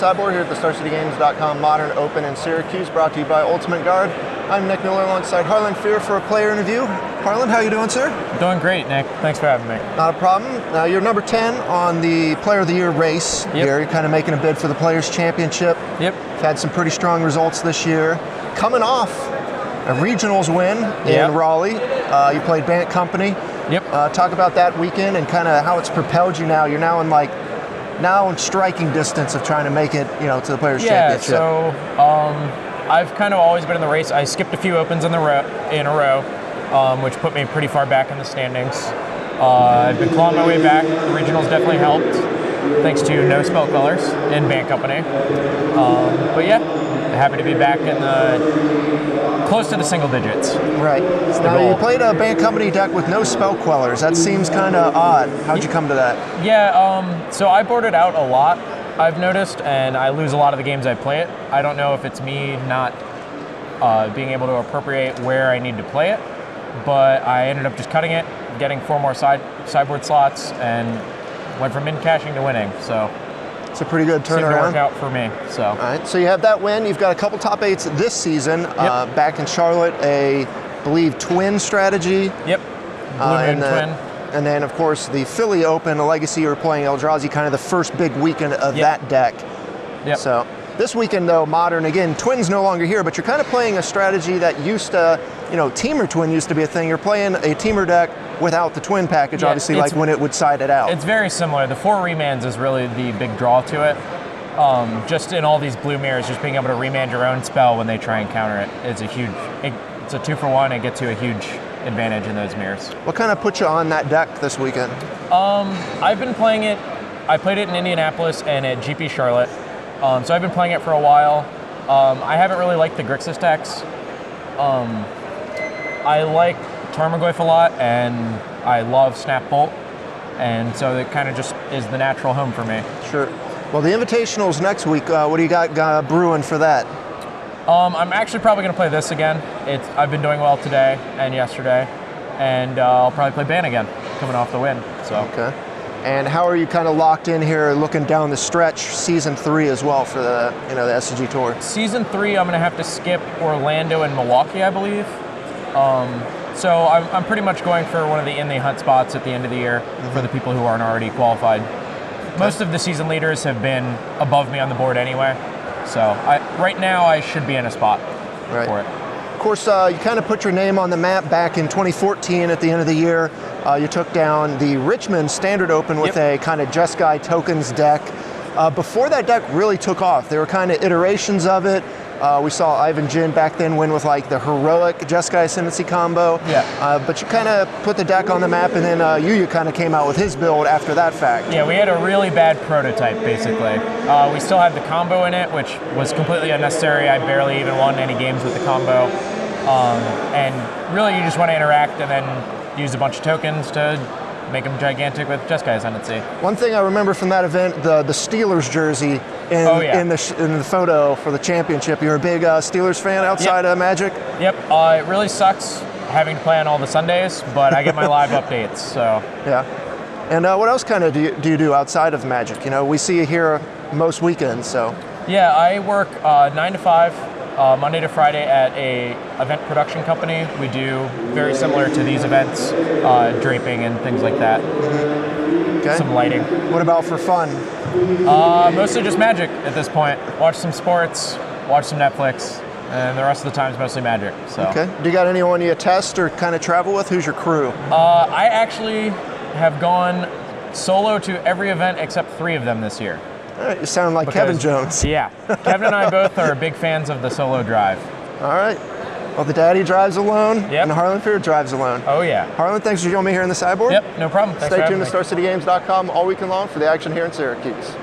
Cyborg here at the StarCityGames.com Modern Open in Syracuse, brought to you by Ultimate Guard. I'm Nick Miller alongside Harlan Fear for a player interview. Harlan, how you doing, sir? Doing great, Nick. Thanks for having me. Not a problem. You're number 10 on the Player of the Year race here. You're kind of making a bid for the Players' Championship. Yep. You've had some pretty strong results this year. Coming off a regionals win in Raleigh. You played Bant Company. Yep. Talk about that weekend and kind of how it's propelled you now. You're now in striking distance of trying to make it, to the Players' Championship. Yeah, so I've kind of always been in the race. I skipped a few opens in a row, which put me pretty far back in the standings. I've been clawing my way back. The regionals definitely helped, thanks to no spell colors in Bant Company. But yeah, happy to be back in close to the single digits. Right. Now you played a Bant Company deck with no spell quellers. That seems kind of odd. How'd you come to that? Yeah, so I boarded out a lot, I've noticed, and I lose a lot of the games I play it. I don't know if it's me not being able to appropriate where I need to play it, but I ended up just cutting it, getting 4 more sideboard slots, and went from in-cashing to winning. So it's a pretty good turnaround. Seemed to work out for me. So. All right, so you have that win. You've got a couple top 8s this season. Back in Charlotte, I believe twin strategy. Yep. Blue Moon twin. And then, of course, the Philly Open, a Legacy, you were playing Eldrazi, kind of the first big weekend of that deck. Yep. So this weekend, though, Modern, again, Twin's no longer here, but you're kind of playing a strategy that used to, Teamer Twin used to be a thing. You're playing a Teamer deck without the Twin package, obviously, like when it would side it out. It's very similar. The 4 remands is really the big draw to it. Just in all these blue mirrors, just being able to remand your own spell when they try and counter it is a huge, it's a 2-for-1. It gets you a huge advantage in those mirrors. What kind of put you on that deck this weekend? I've been playing it. I played it in Indianapolis and at GP Charlotte. So I've been playing it for a while. I haven't really liked the Grixis decks. I like Tarmogoyf a lot, and I love Snap Bolt, and so it kind of just is the natural home for me. Sure. Well, the Invitational's next week. What do you got brewing for that? I'm actually probably going to play this again. I've been doing well today and yesterday, and I'll probably play Ban again, coming off the win. So. Okay. And how are you kind of locked in here, looking down the stretch, Season 3 as well for the the SCG Tour? Season 3, I'm going to have to skip Orlando and Milwaukee, I believe. So I'm pretty much going for one of the in-the-hunt spots at the end of the year for the people who aren't already qualified. Okay. Most of the season leaders have been above me on the board anyway. So right now I should be in a spot for it. Of course, you kind of put your name on the map back in 2014 at the end of the year. You took down the Richmond Standard Open with a kind of Jeskai tokens deck. Before that deck really took off, there were kind of iterations of it. We saw Ivan Jin back then win with like the heroic Jeskai Ascendancy combo. But you kind of put the deck on the map, and then Yuya kind of came out with his build after that fact. Yeah, we had a really bad prototype, basically. We still had the combo in it, which was completely unnecessary. I barely even won any games with the combo. And really, you just want to interact and then use a bunch of tokens to make them gigantic with Jeskai Ascendancy. One thing I remember from that event, the Steelers jersey in the photo for the championship. You're a big Steelers fan outside of Magic? Yep. It really sucks having to play on all the Sundays, but I get my live updates. So. Yeah. And what else kind of do you do outside of Magic? We see you here most weekends. So. Yeah, I work 9 to 5. Monday to Friday at a event production company. We do very similar to these events, draping and things like that. Okay. Some lighting. What about for fun? Mostly just Magic at this point. Watch some sports, watch some Netflix, and the rest of the time is mostly Magic. So. Okay. Do you got anyone you test or kind of travel with? Who's your crew? I actually have gone solo to every event except 3 of them this year. All right, you sound like Kevin Jones. Yeah, Kevin and I both are big fans of the solo drive. All right. Well, the daddy drives alone, and the Harlan Fear drives alone. Oh, yeah. Harlan, thanks for joining me here in the Cyborg. Yep, no problem. Thanks Stay tuned to StarCityGames.com all weekend long for the action here in Syracuse.